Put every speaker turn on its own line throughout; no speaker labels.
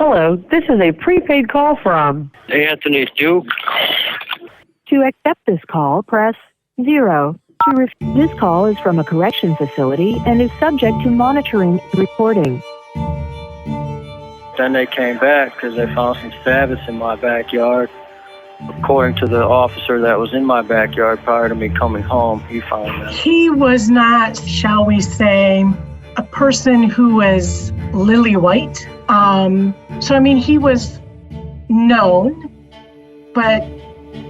Hello, this is a prepaid call from
Anthony Duke.
To accept this call, press 0. This call is from a correction facility and is subject to monitoring and recording.
Then they came back because they found some Sabbaths in my backyard. According to the officer that was in my backyard prior to me coming home, he found them.
He was not, shall we say, a person who was lily white. He was known, but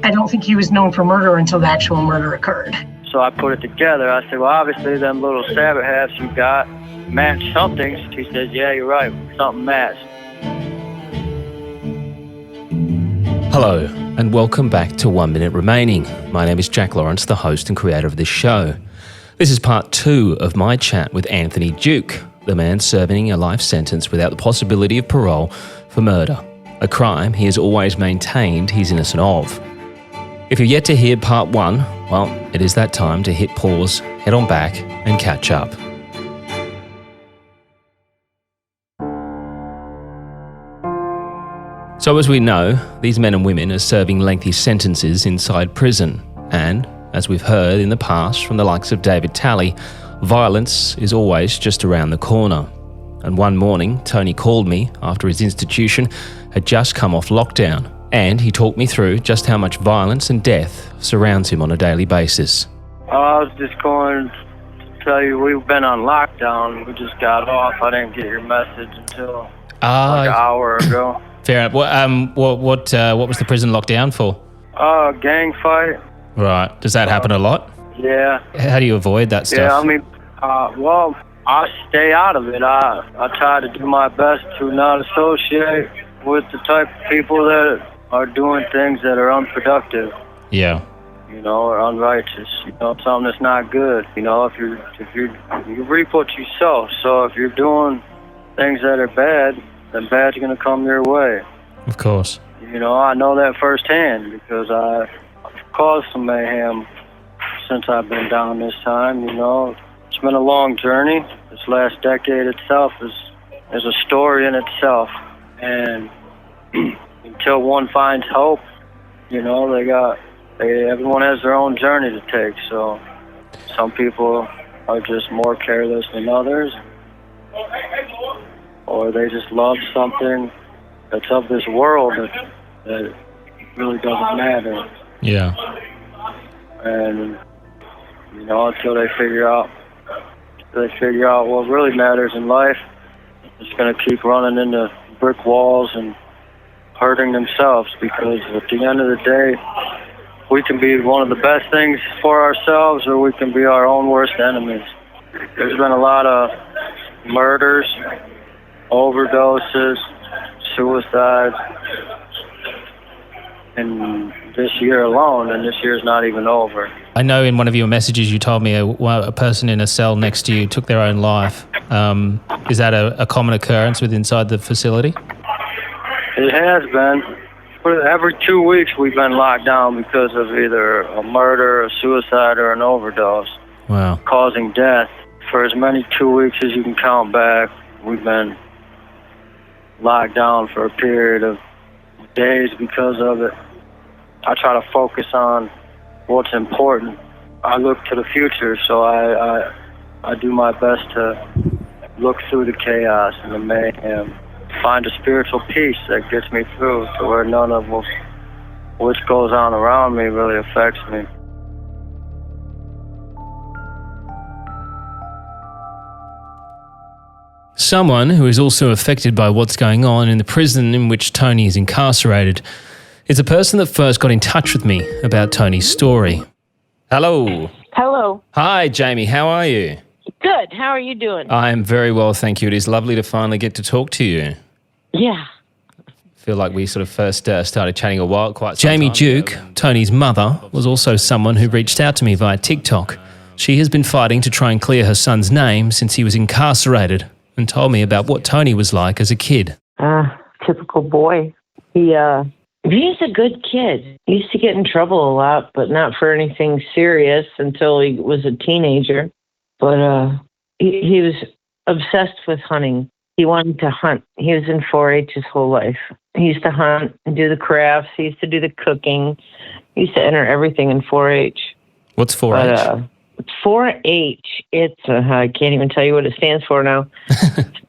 I don't think he was known for murder until the actual murder occurred.
So I put it together. I said, well, obviously them little Sabbath hats you got match something. He says, yeah, you're right, something matched.
Hello, and welcome back to 1 Minute Remaining. My name is Jack Lawrence, the host and creator of this show. This is part 2 of my chat with Anthony Duke, the man serving a life sentence without the possibility of parole for murder, a crime he has always maintained he's innocent of. If you're yet to hear part 1, well, it is that time to hit pause, head on back, and catch up. So as we know, these men and women are serving lengthy sentences inside prison, and, as we've heard in the past from the likes of David Talley, violence is always just around the corner. And one morning, Tony called me after his institution had just come off lockdown, and he talked me through just how much violence and death surrounds him on a daily basis.
I was just going to tell you, we've been on lockdown. We just got off. I didn't get your message until like an hour ago.
Fair enough. What was the prison lockdown for?
Gang fight.
Right. Does that happen a lot?
Yeah.
How do you avoid that stuff?
Yeah, I stay out of it. I try to do my best to not associate with the type of people that are doing things that are unproductive.
Yeah.
Or unrighteous. Something that's not good. If you reap what you sow. So if you're doing things that are bad, then bad's gonna come your way.
Of course.
I know that firsthand because I've caused some mayhem since I've been down this time. It's been a long journey. This last decade itself is a story in itself. And until one finds hope, everyone has their own journey to take. So some people are just more careless than others, or they just love something that's of this world that really doesn't matter.
Yeah.
And until they figure out what really matters in life, it's going to keep running into brick walls and hurting themselves, because at the end of the day, we can be one of the best things for ourselves, or we can be our own worst enemies. There's been a lot of murders, overdoses, suicides in this year alone, and this year's not even over.
I know in one of your messages you told me a person in a cell next to you took their own life. Is that a common occurrence inside the facility?
It has been. Every 2 weeks we've been locked down because of either a murder, a suicide, or an overdose.
Wow.
Causing death. For as many 2 weeks as you can count back, we've been locked down for a period of days because of it. I try to focus on what's important. I look to the future, so I do my best to look through the chaos and the mayhem, find a spiritual peace that gets me through to where none of what goes on around me really affects me.
Someone who is also affected by what's going on in the prison in which Tony is incarcerated is a person that first got in touch with me about Tony's story. Hello.
Hello.
Hi, Jamie. How are you?
Good. How are you doing?
I am very well, thank you. It is lovely to finally get to talk to you.
Yeah.
I feel like we sort of first started chatting a while, Jamie Duke, Tony's mother, was also someone who reached out to me via TikTok. She has been fighting to try and clear her son's name since he was incarcerated, and told me about what Tony was like as a kid.
Typical boy. He's a good kid. He used to get in trouble a lot, but not for anything serious until he was a teenager. But he was obsessed with hunting. He wanted to hunt. He was in 4-H his whole life. He used to hunt and do the crafts. He used to do the cooking. He used to enter everything in 4-H.
What's 4-H?
But 4-H, it's, I can't even tell you what it stands for now.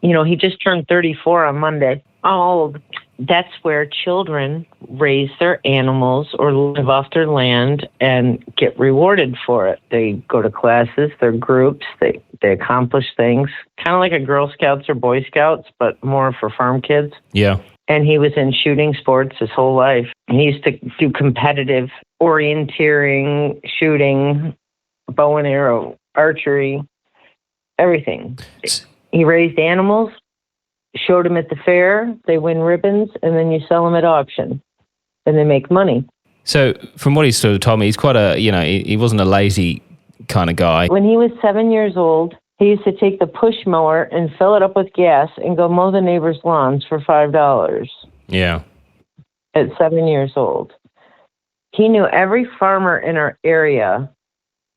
He just turned 34 on Monday. Oh, that's where children raise their animals or live off their land and get rewarded for it. They go to classes, they're groups, they accomplish things, kind of like a Girl Scouts or Boy Scouts, but more for farm kids.
Yeah.
And he was in shooting sports his whole life. He used to do competitive orienteering, shooting, bow and arrow, archery, everything. He raised animals, showed them at the fair, they win ribbons, and then you sell them at auction, and they make money.
So from what he sort of told me, he's quite he wasn't a lazy kind of guy.
When he was 7 years old, he used to take the push mower and fill it up with gas and go mow the neighbors' lawns for $5.
Yeah.
At 7 years old. He knew every farmer in our area,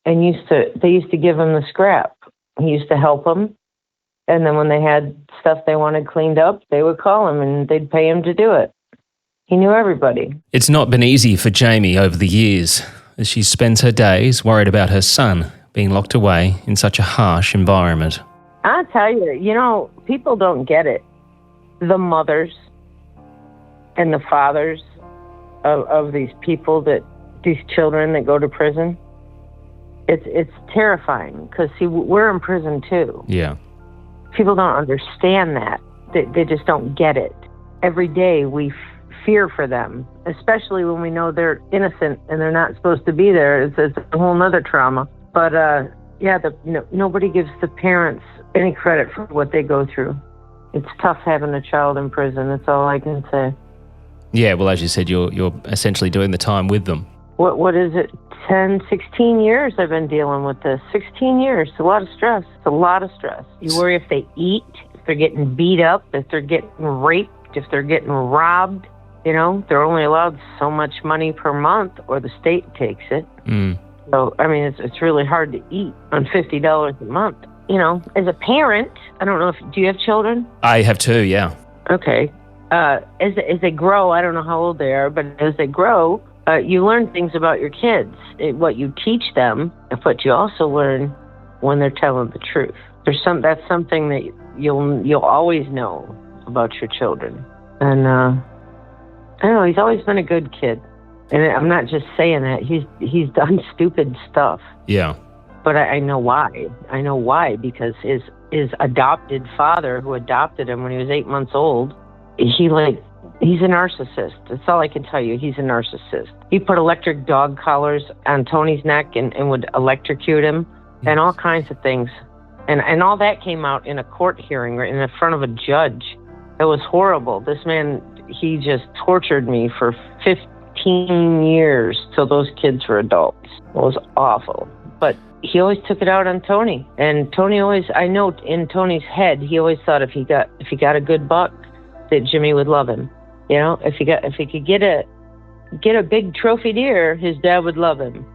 and they used to give him the scrap. He used to help them. And then when they had stuff they wanted cleaned up, they would call him and they'd pay him to do it. He knew everybody.
It's not been easy for Jamie over the years, as she spends her days worried about her son being locked away in such a harsh environment.
I'll tell you, people don't get it. The mothers and the fathers of these these children that go to prison, it's terrifying because, see, we're in prison too.
Yeah.
People don't understand that. They just don't get it. Every day we fear for them, especially when we know they're innocent and they're not supposed to be there. It's a whole nother trauma. But nobody gives the parents any credit for what they go through. It's tough having a child in prison. That's all I can say. Yeah,
well, as you said, you're essentially doing the time with them.
What is it? 10, 16 years I've been dealing with this. 16 years. It's a lot of stress. It's a lot of stress. You worry if they eat, if they're getting beat up, if they're getting raped, if they're getting robbed. They're only allowed so much money per month or the state takes it.
Mm.
So, it's really hard to eat on $50 a month. As a parent, I don't know do you have children?
I have 2, yeah.
Okay. As they grow, I don't know how old they are, but as they grow, you learn things about your kids, what you teach them, but you also learn when they're telling the truth. That's something that you'll always know about your children. And I don't know, he's always been a good kid. And I'm not just saying that. He's done stupid stuff.
Yeah.
But I know why. I know why, because his adopted father, who adopted him when he was 8 months old, he's a narcissist. That's all I can tell you. He's a narcissist. He put electric dog collars on Tony's neck and would electrocute him and all kinds of things. And all that came out in a court hearing right in front of a judge. It was horrible. This man, he just tortured me for 15 years till those kids were adults. It was awful. But he always took it out on Tony. And Tony I know in Tony's head, he always thought if he got a good buck, that Jimmy would love him. If he could get a big trophy deer, his dad would love him.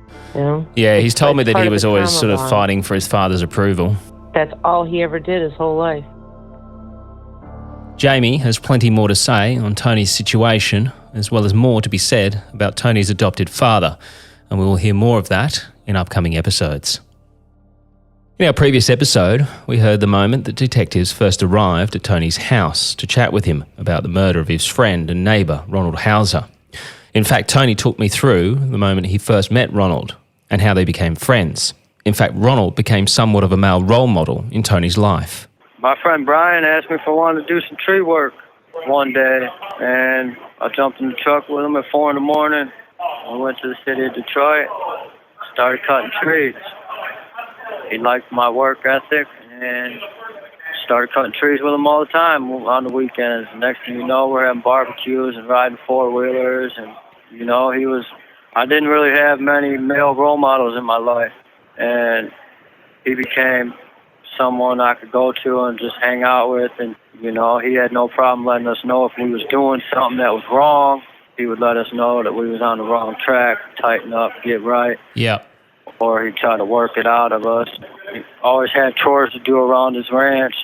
Yeah, he's told me that he was always sort of fighting for his father's approval.
That's all he ever did his whole life.
Jamie has plenty more to say on Tony's situation, as well as more to be said about Tony's adopted father, and we will hear more of that in upcoming episodes. In our previous episode, we heard the moment that detectives first arrived at Tony's house to chat with him about the murder of his friend and neighbour, Ronald Hauser. In fact, Tony took me through the moment he first met Ronald and how they became friends. In fact, Ronald became somewhat of a male role model in Tony's life.
My friend Brian asked me if I wanted to do some tree work one day, and I jumped in the truck with him at 4 in the morning. I went to the city of Detroit, started cutting trees. He liked my work ethic and started cutting trees with him all the time on the weekends. Next thing you know, we're having barbecues and riding four-wheelers. And, I didn't really have many male role models in my life. And he became someone I could go to and just hang out with. And, he had no problem letting us know if we was doing something that was wrong. He would let us know that we was on the wrong track, tighten up, get right.
Yeah.
Or he'd try to work it out of us. He always had chores to do around his ranch,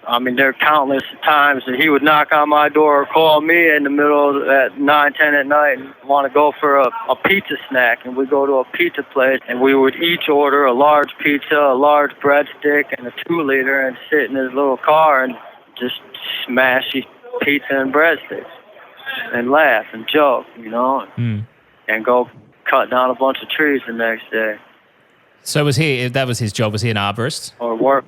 I mean, there are countless times that he would knock on my door or call me in the middle at 9, 10 at night and want to go for a pizza snack. And we'd go to a pizza place, and we would each order a large pizza, a large breadstick, and a 2-liter, and sit in his little car and just smash pizza and breadsticks and laugh and joke, you know, and go cut down a bunch of trees the next day.
So that was his job? Was he an arborist?
Or work.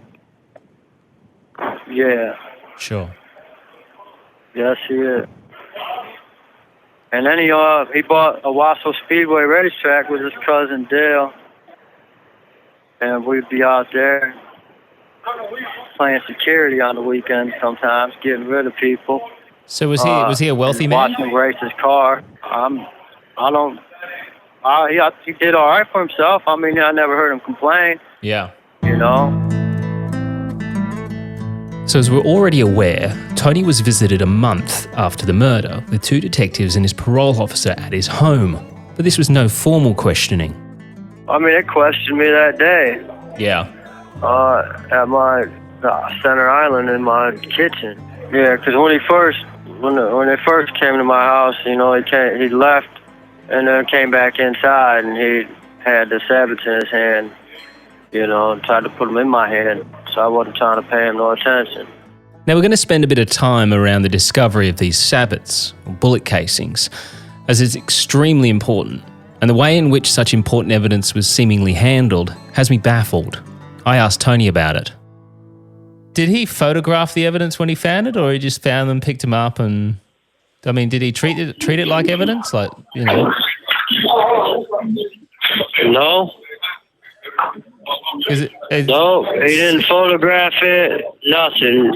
Yeah.
Sure.
Yes, he is. And then he bought a Wasso Speedway racetrack with his cousin Dale, and we'd be out there playing security on the weekends sometimes, getting rid of people.
So was he a wealthy man?
Watching him race his car. He did all right for himself. I mean, I never heard him complain.
Yeah.
You know.
So as we're already aware, Tony was visited a month after the murder with 2 detectives and his parole officer at his home. But this was no formal questioning. I
mean, they questioned me that day.
Yeah.
At my center island in my kitchen. Yeah, because when they first came to my house, you know, he left and then came back inside, and he had the sabots in his hand, you know, and tried to put them in my hand. So I wasn't trying to pay him no attention.
Now we're going to spend a bit of time around the discovery of these sabots, or bullet casings, as it's extremely important. And the way in which such important evidence was seemingly handled has me baffled. I asked Tony about it. Did he photograph the evidence when he found it, or he just found them, picked them up, and I mean, did he treat it like evidence, like, you know?
No. No, he didn't photograph it. Nothing.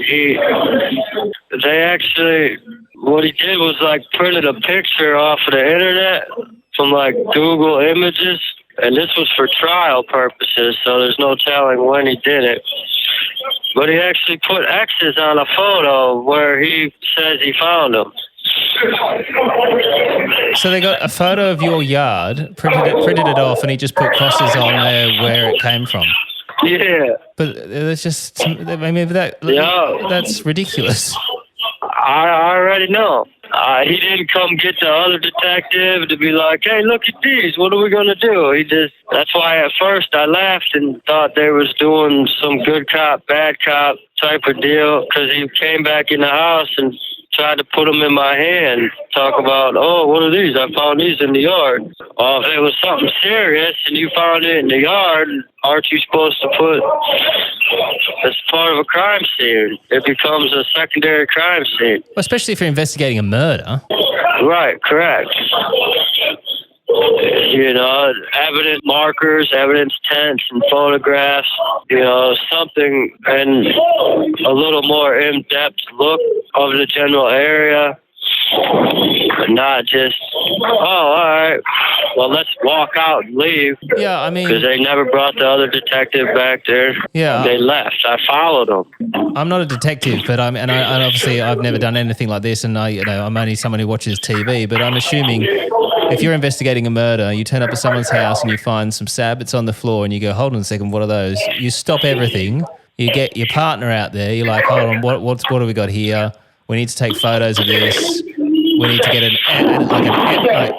What he did was like printed a picture off of the internet from like Google Images, and this was for trial purposes, so there's no telling when he did it. But he actually put X's on a photo where he says he found them.
So they got a photo of your yard, printed it off, and he just put crosses on there where it came from.
Yeah.
But there's just, I mean, that's ridiculous.
I already know. He didn't come get the other detective to be like, hey, look at these. What are we going to do? That's why at first I laughed and thought they was doing some good cop, bad cop type of deal, because he came back in the house and tried to put them in my hand, talk about, oh, what are these? I found these in the yard. Well, if it was something serious and you found it in the yard, aren't you supposed to put as part of a crime scene? It becomes a secondary crime scene.
Well, especially if you're investigating a murder.
Right, correct. You know, evidence markers, evidence tents and photographs, you know, something and a little more in-depth look of the general area. Not just, all right, well, let's walk out and leave.
Yeah, I mean,
because they never brought the other detective back there.
Yeah,
they left. I followed them.
I'm not a detective, but I obviously I've never done anything like this, and I'm only someone who watches TV. But I'm assuming if you're investigating a murder, you turn up at someone's house and you find some sabots on the floor, and you go, hold on a second, what are those? You stop everything. You get your partner out there. You're like, hold on, what have we got here? We need to take photos of this. We need to get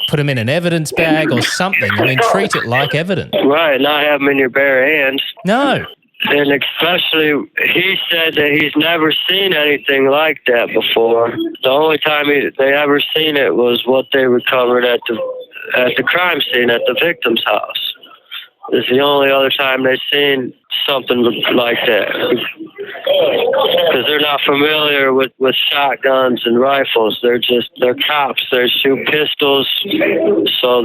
put them in an evidence bag or something. I mean, treat it like evidence.
Right, not have them in your bare hands.
No.
And especially, he said that he's never seen anything like that before. The only time they ever seen it was what they recovered at the crime scene at the victim's house. It's the only other time they've seen something like that. Because they're not familiar with shotguns and rifles. They're cops. They shoot pistols, so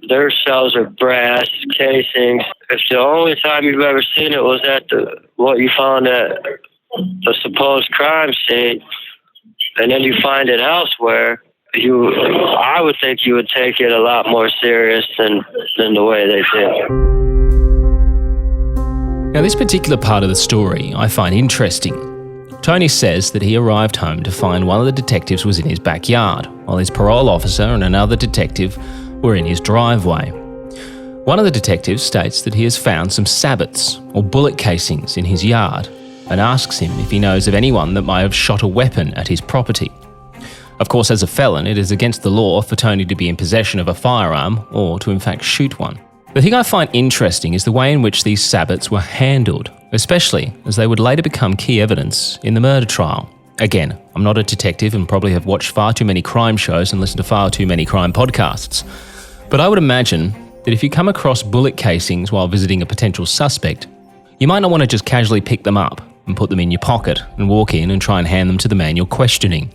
their shells are brass casings. If the only time you've ever seen it was at what you found at the supposed crime scene, and then you find it elsewhere, I would think you would take it a lot more serious than the way they did.
Now, this particular part of the story I find interesting. Tony says that he arrived home to find one of the detectives was in his backyard, while his parole officer and another detective were in his driveway. One of the detectives states that he has found some sabots, or bullet casings, in his yard. and asks him if he knows of anyone that might have shot a weapon at his property. Of course, as a felon, it is against the law for Tony to be in possession of a firearm or to in fact shoot one. The thing I find interesting is the way in which these sabbats were handled, especially as they would later become key evidence in the murder trial. Again, I'm not a detective and probably have watched far too many crime shows and listened to far too many crime podcasts. But I would imagine that if you come across bullet casings while visiting a potential suspect, you might not want to just casually pick them up and put them in your pocket and walk in and try and hand them to the man you're questioning.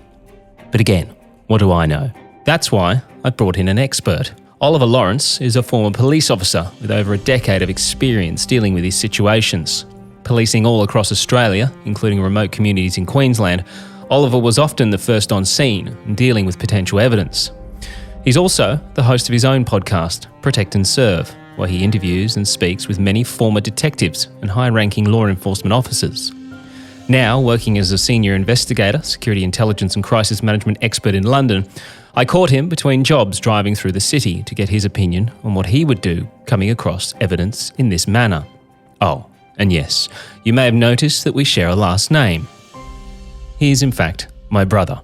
But again, what do I know? That's why I brought in an expert. Oliver Lawrence is a former police officer with over a decade of experience dealing with these situations. Policing all across Australia, including remote communities in Queensland, Oliver was often the first on scene and dealing with potential evidence. He's also the host of his own podcast, Protect and Serve, where he interviews and speaks with many former detectives and high-ranking law enforcement officers. Now, working as a senior investigator, security intelligence and crisis management expert in London, I caught him between jobs driving through the city to get his opinion on what he would do coming across evidence in this manner. Oh, and yes, you may have noticed that we share a last name. He is in fact my brother.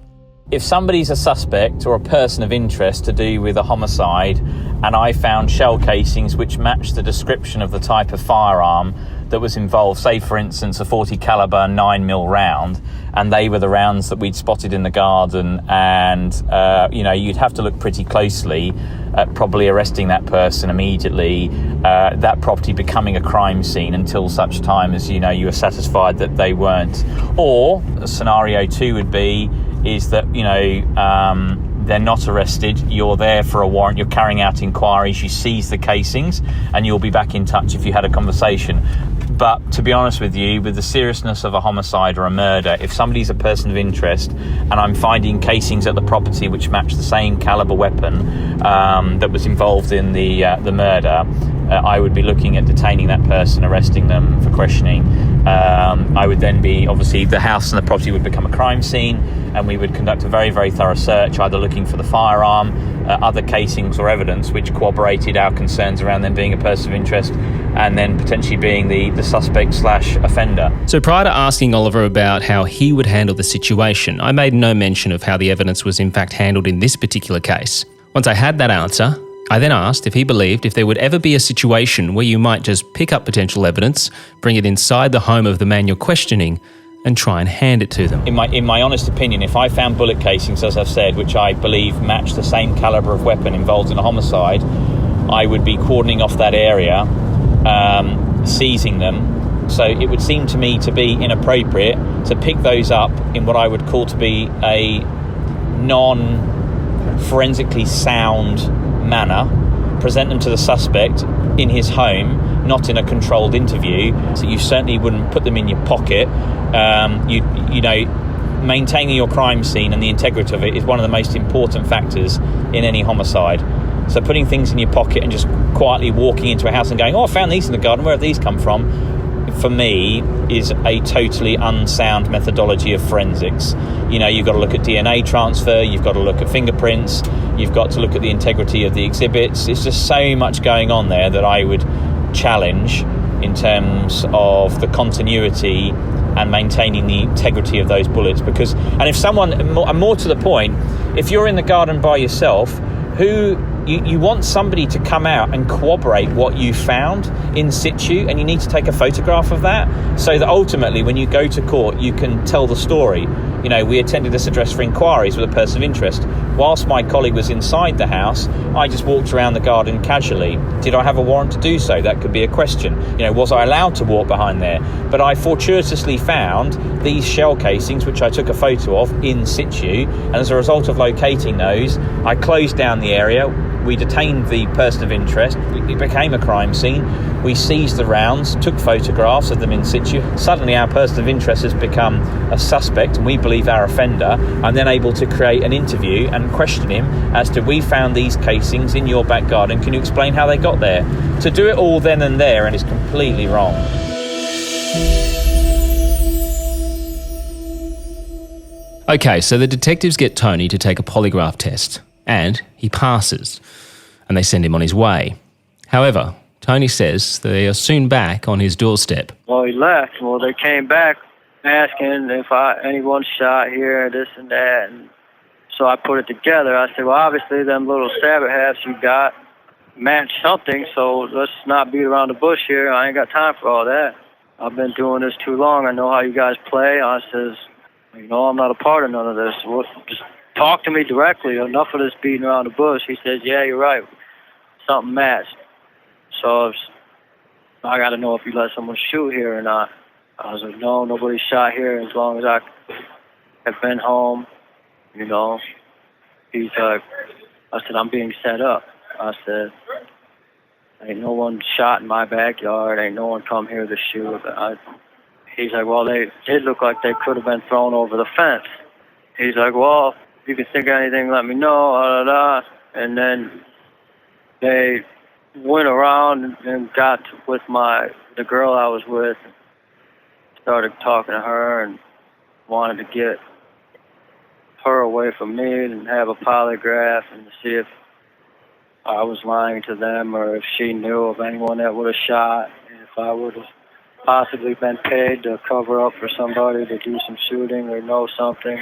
If somebody's a suspect or a person of interest to do with a homicide and I found shell casings which match the description of the type of firearm that was involved, say for instance a 40 caliber 9mm round, and they were the rounds that we'd spotted in the garden, and you'd have to look pretty closely at probably arresting that person immediately, that property becoming a crime scene until such time as you were satisfied that they weren't. Or scenario 2 would be is that they're not arrested, you're there for a warrant, you're carrying out inquiries, you seize the casings, and you'll be back in touch if you had a conversation. But to be honest with you, with the seriousness of a homicide or a murder, if somebody's a person of interest and I'm finding casings at the property which match the same caliber weapon that was involved in the murder, I would be looking at detaining that person, arresting them for questioning. I would then be, obviously, the house and the property would become a crime scene, and we would conduct a very, very thorough search, either looking for the firearm, other casings or evidence which corroborated our concerns around them being a person of interest, and then potentially being the suspect/offender.
So prior to asking Oliver about how he would handle the situation, I made no mention of how the evidence was in fact handled in this particular case. Once I had that answer, I then asked if he believed if there would ever be a situation where you might just pick up potential evidence, bring it inside the home of the man you're questioning, and try and hand it to them.
In my honest opinion, if I found bullet casings, as I've said, which I believe match the same caliber of weapon involved in a homicide, I would be cordoning off that area, seizing them. So it would seem to me to be inappropriate to pick those up in what I would call to be a non-forensically sound manner, present them to the suspect in his home, not in a controlled interview. So you certainly wouldn't put them in your pocket. Maintaining your crime scene and the integrity of it is one of the most important factors in any homicide. So putting things in your pocket and just quietly walking into a house and going, I found these in the garden, where have these come from? For me, is a totally unsound methodology of forensics. You've got to look at DNA transfer, you've got to look at fingerprints, you've got to look at the integrity of the exhibits. It's just so much going on there that I would challenge in terms of the continuity and maintaining the integrity of those bullets. And if someone, and more to the point, if you're in the garden by yourself, you want somebody to come out and corroborate what you found in situ, and you need to take a photograph of that so that ultimately when you go to court you can tell the story. We attended this address for inquiries with a person of interest. Whilst my colleague was inside the house, I just walked around the garden casually. Did I have a warrant to do so? That could be a question. Was I allowed to walk behind there? But I fortuitously found these shell casings, which I took a photo of in situ, and as a result of locating those, I closed down the area. We detained the person of interest. It became a crime scene. We seized the rounds, took photographs of them in situ. Suddenly our person of interest has become a suspect, and we believe our offender. I'm then able to create an interview and question him as to, we found these casings in your back garden. Can you explain how they got there? To do it all then and there and is completely wrong.
Okay, so the detectives get Tony to take a polygraph test, and he passes, and they send him on his way. However, Tony says they are soon back on his doorstep.
Well, he left. Well, they came back asking if anyone shot here, this and that. And so I put it together. I said, well, obviously them little sabot hats you got match something, so let's not beat around the bush here. I ain't got time for all that. I've been doing this too long. I know how you guys play. I says, I'm not a part of none of this. Well, just talk to me directly. Enough of this beating around the bush. He says, yeah, you're right. Something matched. So I got to know if you let someone shoot here or not. I was like, no, nobody shot here as long as I have been home. He's like, I said, I'm being set up. I said, ain't no one shot in my backyard. Ain't no one come here to shoot. He's like, well, they did look like they could have been thrown over the fence. He's like, well, if you can think of anything, let me know. And then they went around and got with the girl I was with, started talking to her and wanted to get her away from me and have a polygraph and to see if I was lying to them or if she knew of anyone that would have shot, and if I would have possibly been paid to cover up for somebody to do some shooting or know something.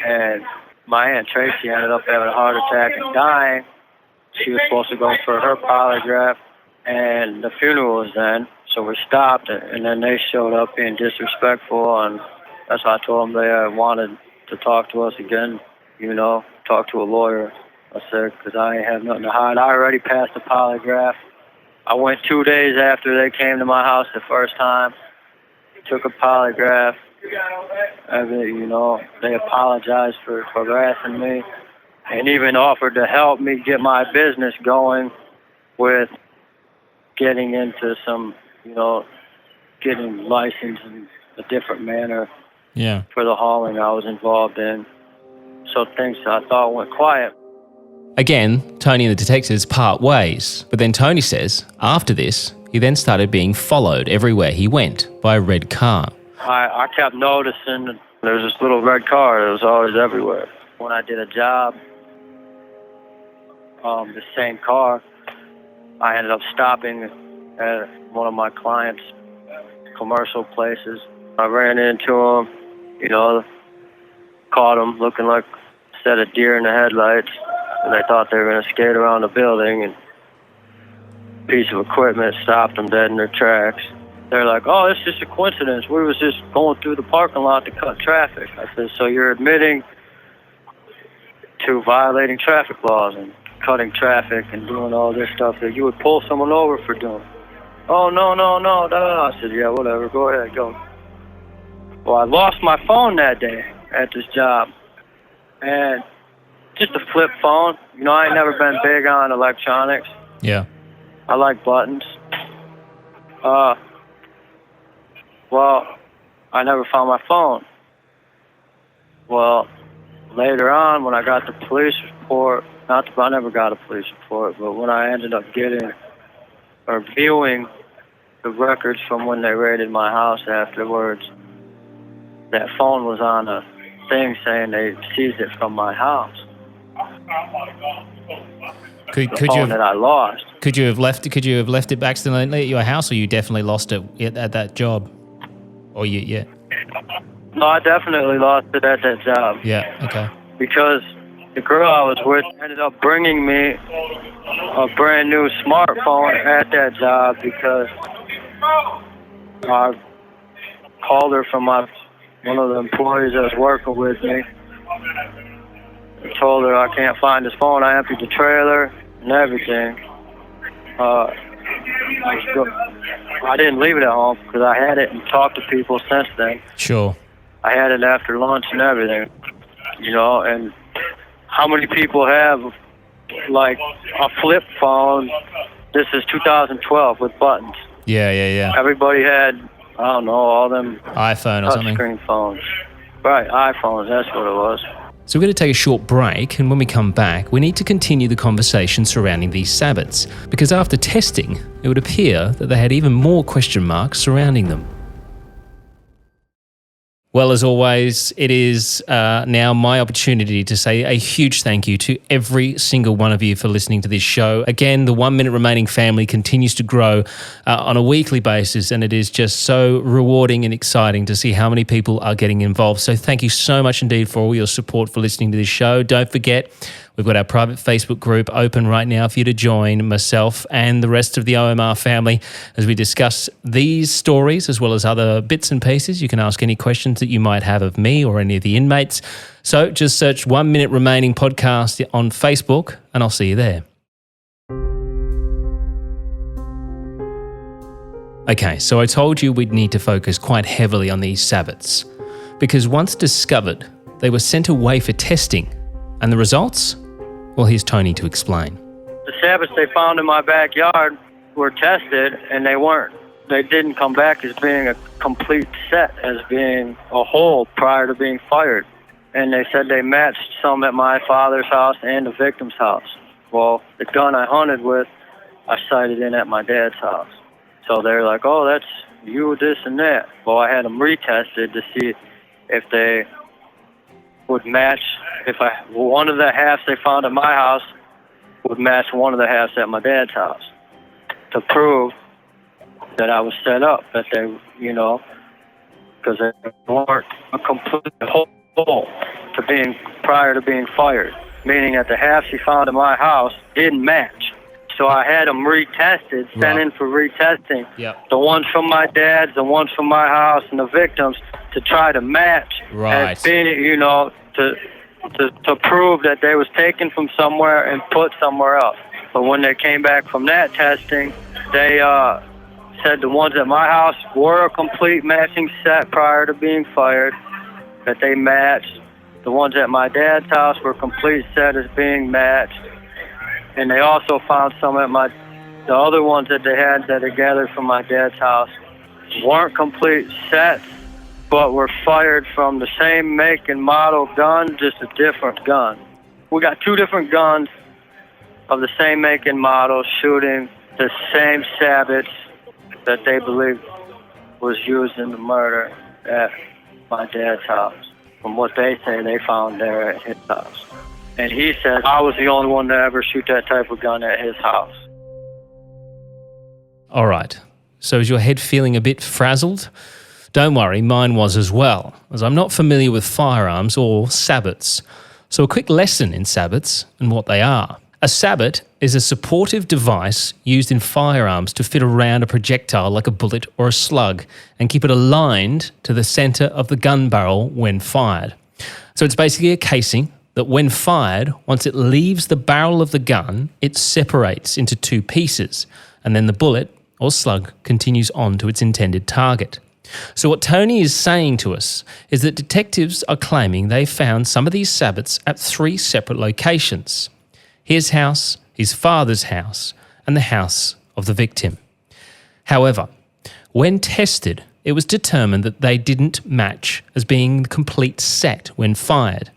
And my Aunt Tracy ended up having a heart attack and dying. She was supposed to go for her polygraph, and the funeral was then, so we stopped, and then they showed up being disrespectful, and that's why I told them they wanted to talk to us again, talk to a lawyer. I said, because I ain't have nothing to hide. I already passed the polygraph. I went 2 days after they came to my house the first time, took a polygraph, and, they apologized for harassing me and even offered to help me get my business going with getting into some, getting licensed in a different manner for the hauling I was involved in. So things I thought went quiet.
Again, Tony and the detectives part ways, but then Tony says, after this, he then started being followed everywhere he went by a red car.
I kept noticing there was this little red car that was always everywhere. When I did a job, the same car, I ended up stopping at one of my clients' commercial places. I ran into him, caught him looking like a set of deer in the headlights. And they thought they were going to skate around the building, and a piece of equipment stopped them dead in their tracks. They're like, oh, it's just a coincidence. We was just going through the parking lot to cut traffic. I said, so you're admitting to violating traffic laws and cutting traffic and doing all this stuff that you would pull someone over for doing? Oh, no. I said, yeah, whatever. Go ahead, go. Well, I lost my phone that day at this job. And just a flip phone. I ain't never been big on electronics.
Yeah.
I like buttons. Well, I never found my phone. Well, later on, when I got the police report, I never got a police report, but when I ended up viewing the records from when they raided my house afterwards, that phone was on a thing saying they seized it from my house.
Could
phone that I lost.
Could you have left it accidentally at your house, or you definitely lost it at that job? Or yeah.
No, I definitely lost it at that job.
Yeah. Okay.
Because the girl I was with ended up bringing me a brand new smartphone at that job because I called her from one of the employees that was working with me. I told her I can't find this phone. I emptied the trailer and everything. I didn't leave it at home because I had it and talked to people since then.
Sure.
I had it after lunch and everything, and how many people have, like, a flip phone? This is 2012 with buttons.
Yeah.
Everybody had, I don't know, all them
iPhone or something.
Touchscreen phones. Right, iPhones, that's what it was.
So we're going to take a short break, and when we come back, we need to continue the conversation surrounding these sabots, because after testing, it would appear that they had even more question marks surrounding them. Well, as always, it is now my opportunity to say a huge thank you to every single one of you for listening to this show. Again, the 1 Minute Remaining family continues to grow on a weekly basis, and it is just so rewarding and exciting to see how many people are getting involved. So thank you so much indeed for all your support for listening to this show. Don't forget, we've got our private Facebook group open right now for you to join myself and the rest of the OMR family as we discuss these stories as well as other bits and pieces. You can ask any questions that you might have of me or any of the inmates. So just search 1 Minute Remaining Podcast on Facebook and I'll see you there. Okay, so I told you we'd need to focus quite heavily on these sabbats because once discovered, they were sent away for testing. And the results? Well, here's Tony to explain.
The sabbats they found in my backyard were tested, and they didn't come back as being a complete set, as being a whole prior to being fired. And they said they matched some at my father's house and the victim's house. Well, the gun I hunted with, I sighted in at my dad's house. So they're like, oh, that's you, this and that. Well, I had them retested to see if they would match, one of the halves they found at my house would match one of the halves at my dad's house, to prove that I was set up, that they, because they weren't a complete whole prior to being fired, meaning that the halves he found at my house didn't match. So I had them retested, sent in for retesting.
Yep.
The ones from my dad's, the ones from my house, and the victims to try to match.
Right.
As being, to prove that they was taken from somewhere and put somewhere else. But when they came back from that testing, they said the ones at my house were a complete matching set prior to being fired, that they matched. The ones at my dad's house were a complete set as being matched. And they also found some at the other ones that they had that they gathered from my dad's house weren't complete sets, but were fired from the same make and model gun, just a different gun. We got two different guns of the same make and model shooting the same sabbats that they believe was used in the murder at my dad's house, from what they say they found there at his house. And he said I was the only one to ever shoot that type of gun at his house.
All right. So is your head feeling a bit frazzled? Don't worry, mine was as well, as I'm not familiar with firearms or sabbats. So a quick lesson in sabbats and what they are. A sabbat is a supportive device used in firearms to fit around a projectile like a bullet or a slug and keep it aligned to the center of the gun barrel when fired. So it's basically a casing that when fired, once it leaves the barrel of the gun, it separates into two pieces, and then the bullet or slug continues on to its intended target. So what Tony is saying to us is that detectives are claiming they found some of these sabbats at 3 separate locations: his house, his father's house, and the house of the victim. However, when tested, it was determined that they didn't match as being the complete set when fired.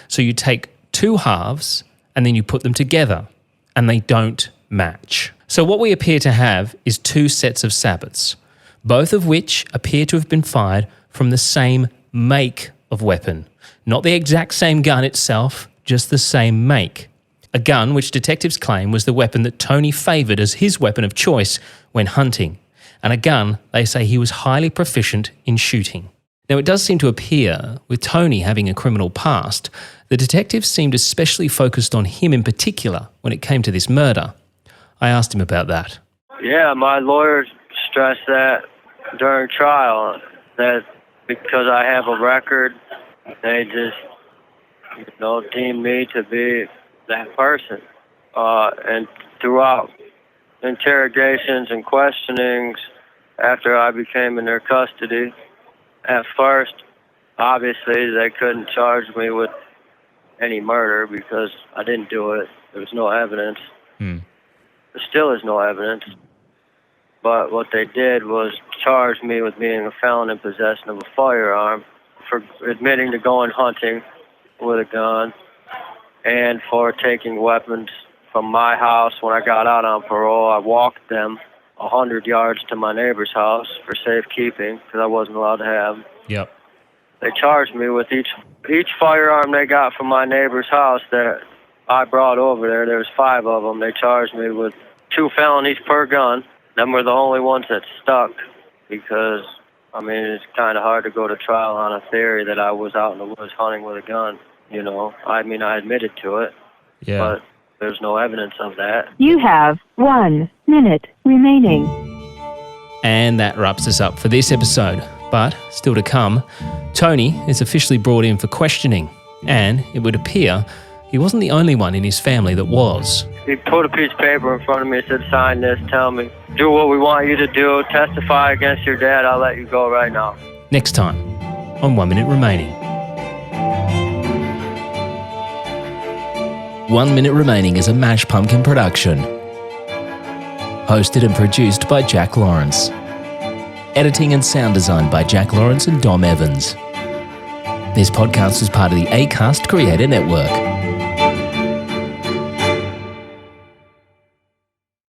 So you take 2 halves and then you put them together, and they don't match. So what we appear to have is 2 sets of sabbats, both of which appear to have been fired from the same make of weapon. Not the exact same gun itself, just the same make. A gun which detectives claim was the weapon that Tony favoured as his weapon of choice when hunting, and a gun they say he was highly proficient in shooting. Now, it does seem to appear, with Tony having a criminal past, the detectives seemed especially focused on him in particular when it came to this murder. I asked him about that.
Yeah, my lawyer stressed that during trial, that because I have a record, they just, deem me to be that person. And throughout interrogations and questionings after I became in their custody, at first, obviously, they couldn't charge me with any murder because I didn't do it. There was no evidence. There still is no evidence. But what they did was charge me with being a felon in possession of a firearm, for admitting to going hunting with a gun, and for taking weapons from my house. When I got out on parole, I walked them 100 yards to my neighbor's house for safekeeping because I wasn't allowed to have them.
Yep.
They charged me with each firearm they got from my neighbor's house that I brought over there. There was 5 of them. They charged me with 2 felonies per gun. Them were the only ones that stuck because, I mean, it's kind of hard to go to trial on a theory that I was out in the woods hunting with a gun, you know. I mean, I admitted to it, but there's no evidence of that.
You have 1 minute remaining.
And that wraps us up for this episode. But still to come, Tony is officially brought in for questioning, and it would appear he wasn't the only one in his family that was.
He put a piece of paper in front of me and said, sign this, tell me, do what we want you to do, testify against your dad, I'll let you go right now.
Next time on 1 Minute Remaining. 1 Minute Remaining is a Mash Pumpkin production. Hosted and produced by Jack Lawrence. Editing and sound design by Jack Lawrence and Dom Evans. This podcast is part of the Acast Creator Network.